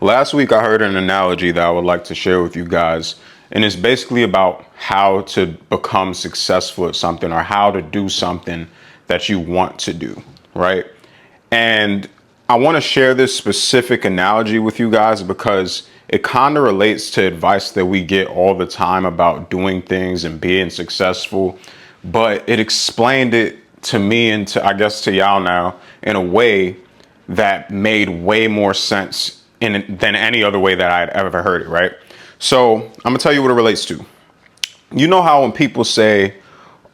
Last week, I heard an analogy that I would like to share with you guys, and it's basically about how to become successful at something or how to do something that you want to do, right? And I want to share this specific analogy with you guys because it kind of relates to advice that we get all the time about doing things and being successful, but it explained it to me and to, I guess, to y'all now in a way that made way more sense than any other way that I'd ever heard it, right? So I'm gonna tell you what it relates to. You know how when people say,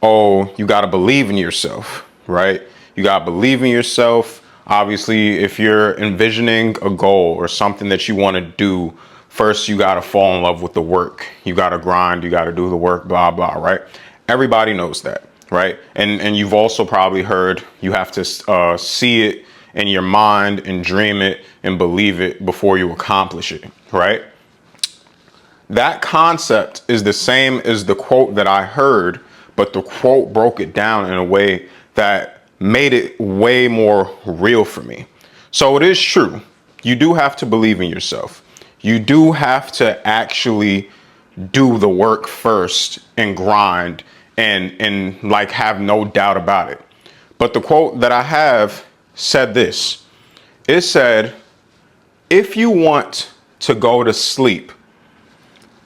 oh, you gotta believe in yourself, right? You gotta believe in yourself. Obviously, if you're envisioning a goal or something that you wanna do, first you gotta fall in love with the work. You gotta grind, you gotta do the work, blah, blah, right? Everybody knows that, right? And you've also probably heard you have to see it in your mind and dream it and believe it before you accomplish it, right? That concept is the same as the quote that I heard, but the quote broke it down in a way that made it way more real for me. So it is true. You do have to believe in yourself. You do have to actually do the work first and grind and like have no doubt about it. But the quote that I have said this. It said, if you want to go to sleep,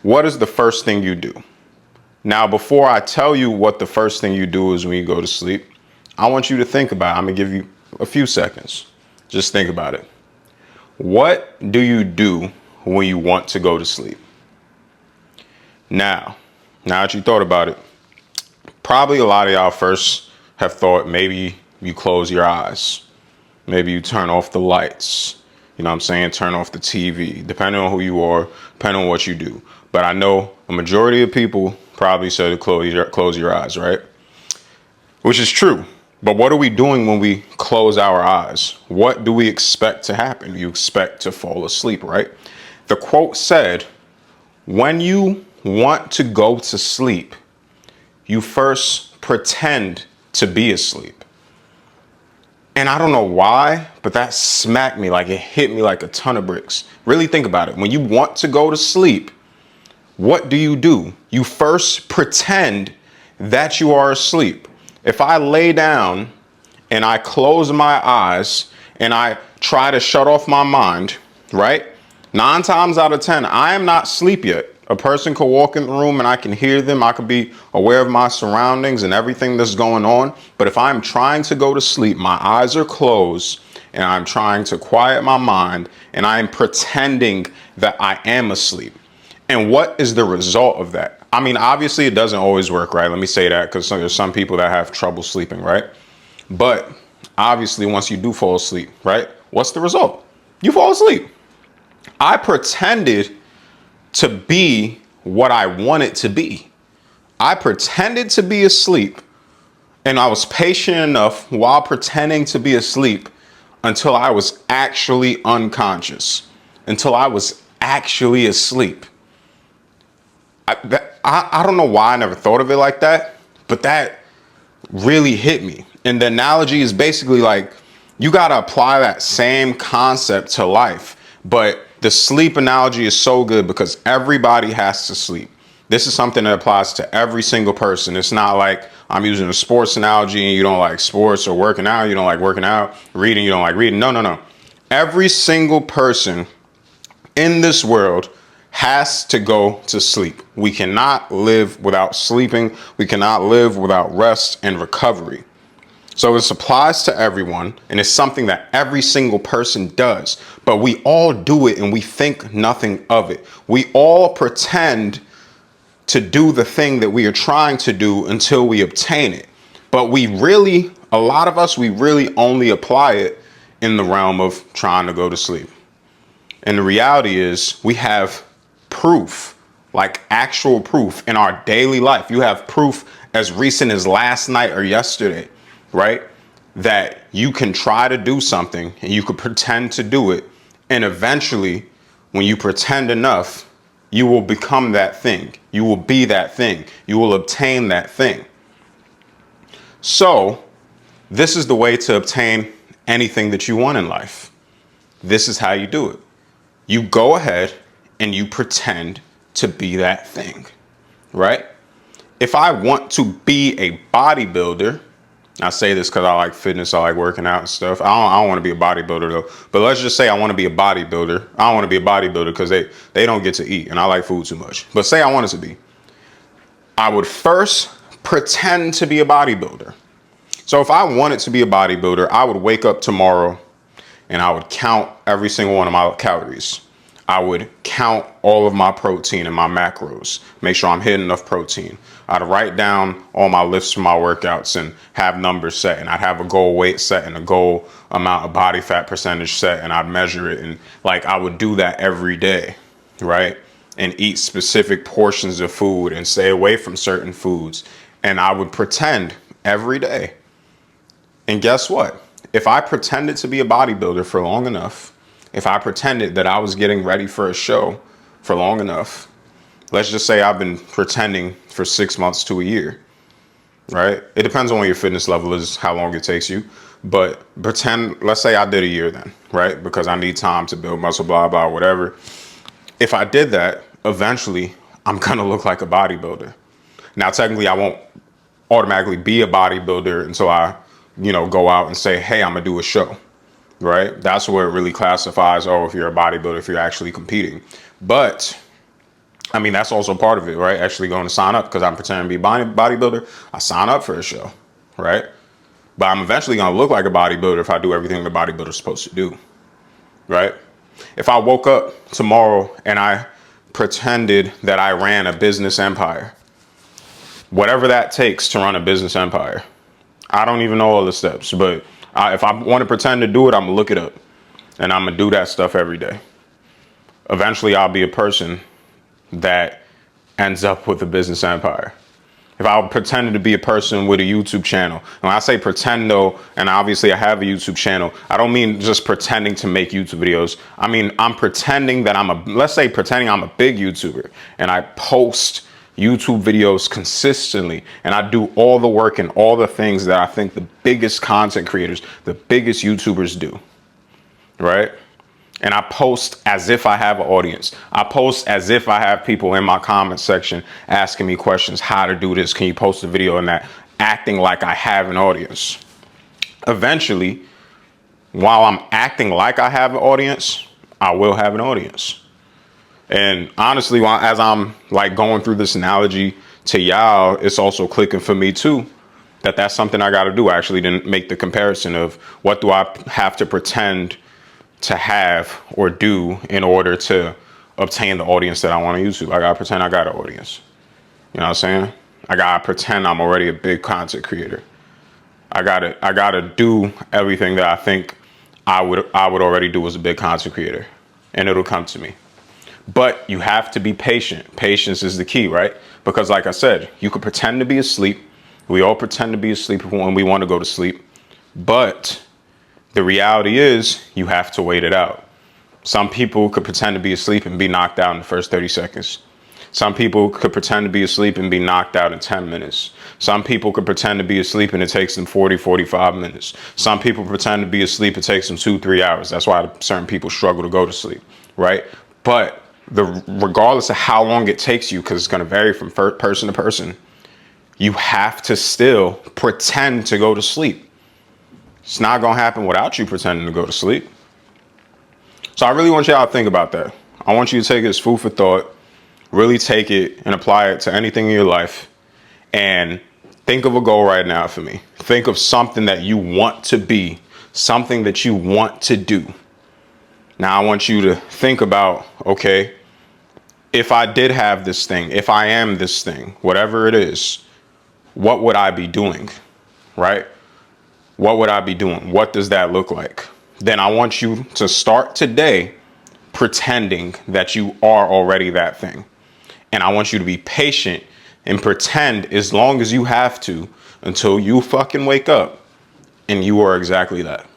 what is the first thing you do? Now, before I tell you what the first thing you do is when you go to sleep, I want you to think about it. I'm gonna give you a few seconds. Just think about it. What do you do when you want to go to sleep? Now that you thought about it, probably a lot of y'all first have thought maybe you close your eyes. Maybe you turn off the lights, you know what I'm saying? Turn off the TV, depending on who you are, depending on what you do. But I know a majority of people probably said to close your eyes, right? Which is true. But what are we doing when we close our eyes? What do we expect to happen? You expect to fall asleep, right? The quote said, when you want to go to sleep, you first pretend to be asleep. And I don't know why, but that smacked me, like it hit me like a ton of bricks. Really think about it. When you want to go to sleep, what do? You first pretend that you are asleep. If I lay down and I close my eyes and I try to shut off my mind, right? 9 times out of 10, I am not asleep yet. A person could walk in the room and I can hear them. I could be aware of my surroundings and everything that's going on. But if I'm trying to go to sleep, my eyes are closed and I'm trying to quiet my mind and I'm pretending that I am asleep. And what is the result of that? I mean, obviously it doesn't always work, right? Let me say that because there's some people that have trouble sleeping, right? But obviously once you do fall asleep, right? What's the result? You fall asleep. I pretended to be what I wanted to be. I pretended to be asleep and I was patient enough while pretending to be asleep until I was actually unconscious, until I was actually asleep. I don't know why I never thought of it like that, but that really hit me. And the analogy is basically like you got to apply that same concept to life. But the sleep analogy is so good because everybody has to sleep. This is something that applies to every single person. It's not like I'm using a sports analogy and you don't like sports, or working out, you don't like working out, reading, you don't like reading. No. Every single person in this world has to go to sleep. We cannot live without sleeping. We cannot live without rest and recovery. So this applies to everyone, and it's something that every single person does, but we all do it and we think nothing of it. We all pretend to do the thing that we are trying to do until we obtain it. But a lot of us, we really only apply it in the realm of trying to go to sleep. And the reality is we have proof, like actual proof in our daily life. You have proof as recent as last night or yesterday, right? That you can try to do something and you could pretend to do it. And eventually, when you pretend enough, you will become that thing. You will be that thing. You will obtain that thing. So this is the way to obtain anything that you want in life. This is how you do it. You go ahead and you pretend to be that thing, right? If I want to be a bodybuilder, I say this because I like fitness, I like working out and stuff. I don't want to be a bodybuilder though. But let's just say I want to be a bodybuilder. I don't want to be a bodybuilder because they don't get to eat and I like food too much. But say I wanted to be. I would first pretend to be a bodybuilder. So if I wanted to be a bodybuilder, I would wake up tomorrow and I would count every single one of my calories. I would count all of my protein and my macros, make sure I'm hitting enough protein. I'd write down all my lifts for my workouts and have numbers set, and I'd have a goal weight set and a goal amount of body fat percentage set, and I'd measure it. And like I would do that every day, right? And eat specific portions of food and stay away from certain foods. And I would pretend every day. And guess what? If I pretended to be a bodybuilder for long enough, if I pretended that I was getting ready for a show for long enough, let's just say I've been pretending for 6 months to a year, right? It depends on what your fitness level is, how long it takes you. But pretend, let's say I did a year then, right? Because I need time to build muscle, blah, blah, whatever. If I did that, eventually I'm going to look like a bodybuilder. Now, technically, I won't automatically be a bodybuilder until I, go out and say, hey, I'm going to do a show, right? That's where it really classifies, oh, if you're a bodybuilder, if you're actually competing. But I mean, that's also part of it, right? Actually going to sign up because I'm pretending to be a bodybuilder. I sign up for a show, right? But I'm eventually going to look like a bodybuilder if I do everything the bodybuilder's supposed to do, right? If I woke up tomorrow and I pretended that I ran a business empire, whatever that takes to run a business empire, I don't even know all the steps, but if I want to pretend to do it, I'm going to look it up and I'm going to do that stuff every day. Eventually, I'll be a person that ends up with a business empire. If I pretended to be a person with a YouTube channel, and when I say pretend though, and obviously I have a YouTube channel, I don't mean just pretending to make YouTube videos. I mean, I'm pretending that let's say pretending I'm a big YouTuber and I post YouTube videos consistently and I do all the work and all the things that I think the biggest content creators, the biggest YouTubers do, right? And I post as if I have an audience. I post as if I have people in my comment section asking me questions, how to do this. Can you post a video on that? Acting like I have an audience. Eventually, while I'm acting like I have an audience, I will have an audience. And honestly, as I'm like going through this analogy to y'all, it's also clicking for me too, that's something I got to do. I actually didn't make the comparison of what do I have to pretend to have or do in order to obtain the audience that I want on YouTube. I gotta pretend I got an audience. You know what I'm saying? I gotta pretend I'm already a big content creator. I gotta do everything that I think I would already do as a big content creator, and it'll come to me. But you have to be patient. Patience is the key, right? Because like I said, you could pretend to be asleep. We all pretend to be asleep when we want to go to sleep, but the reality is you have to wait it out. Some people could pretend to be asleep and be knocked out in the first 30 seconds. Some people could pretend to be asleep and be knocked out in 10 minutes. Some people could pretend to be asleep and it takes them 40, 45 minutes. Some people pretend to be asleep, it takes them 2-3 hours. That's why certain people struggle to go to sleep, right? But regardless of how long it takes you, because it's going to vary from person to person, you have to still pretend to go to sleep. It's not going to happen without you pretending to go to sleep. So I really want y'all to think about that. I want you to take it as food for thought, really take it and apply it to anything in your life, and think of a goal right now for me. Think of something that you want to be, something that you want to do. Now I want you to think about, okay, if I did have this thing, if I am this thing, whatever it is, what would I be doing, right? What would I be doing? What does that look like? Then I want you to start today pretending that you are already that thing. And I want you to be patient and pretend as long as you have to until you fucking wake up and you are exactly that.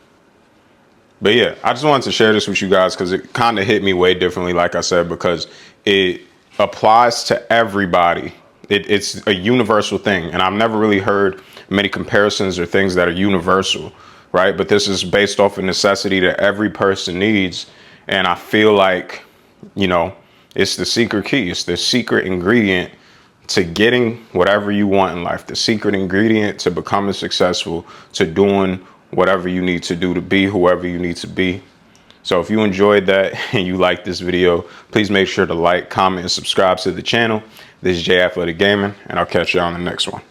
But yeah, I just wanted to share this with you guys because it kind of hit me way differently, like I said, because it applies to everybody. It's a universal thing. And I've never really heard many comparisons or things that are universal, right? But this is based off a necessity that every person needs. And I feel like, you know, it's the secret key. It's the secret ingredient to getting whatever you want in life, the secret ingredient to becoming successful, to doing whatever you need to do to be whoever you need to be. So if you enjoyed that and you like this video, please make sure to like, comment, and subscribe to the channel. This is J Athletic Gaming, and I'll catch you on the next one.